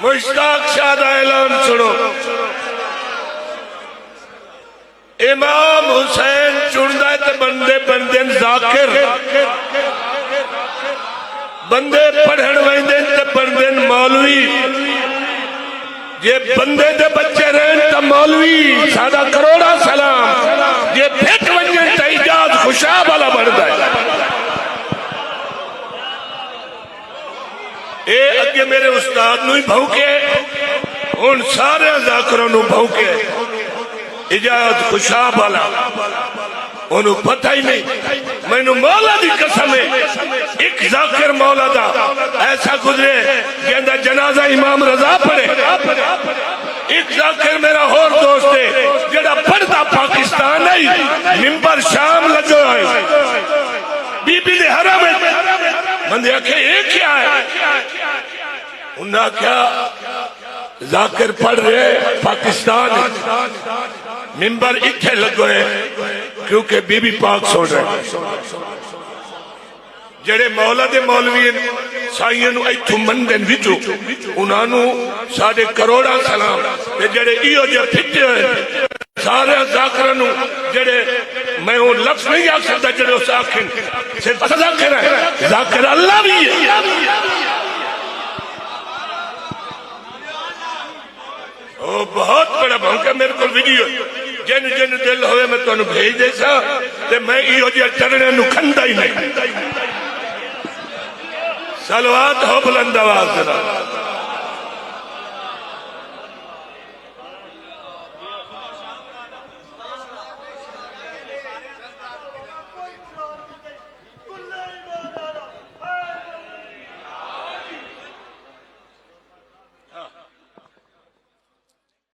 مشتاق شاہ دا اعلان سنو، امام حسین چندہ تے بندے بندے ذاکر، بندے پڑھن ویندے تے بندے مولوی، یہ بندے دے بچے رہن تا مولوی سادہ کروڑا سلام، یہ پھٹ ونجن تا ایجاد خوشاب والا بڑھتا ہے۔ اے اگے میرے استاد نو ہی بھوکے، ان سارے ذاکروں نو بھوکے، ایجاد خوشاب والا انہوں پتہ ہی نہیں۔ میں نے مولا دی قسم ہے، ایک ذاکر مولا دا ایسا گزرے کہ جنازہ امام رضا پڑھے، ایک ذاکر میرا اور دوست ہے جڑا پڑھتا پاکستان ہے، ممبر شام لگو ہے، بی بی دے حرم ہے، من دیا کہ یہ کیا ہے؟ انہاں کیا ذاکر پڑھ رہے پاکستان ہے، ممبر اتھے لگو ہے کیونکہ بی بی پاک سن رہے جڑے مولا دے مولوی سائیں نو ایتھو مندن وچو انہاں نو ساڑھے کروڑا سلام، جڑے ایو جے پھٹے ہوئے سارے ذاکرہ نو جڑے میں وہ لفظ نہیں آ سکتا جڑے اس آکھیں صرف ذاکر ہے، ذاکر اللہ بھی ہے۔ وہ بہت بڑا بھونکا میرے کو ویڈیو جن جن دل ہوئے میں تو انہوں بھیج دے سا تے میں ایو جی چرنے انہوں کھندا ہی نہیں۔ سلوات ہو بلند آواز ذرا۔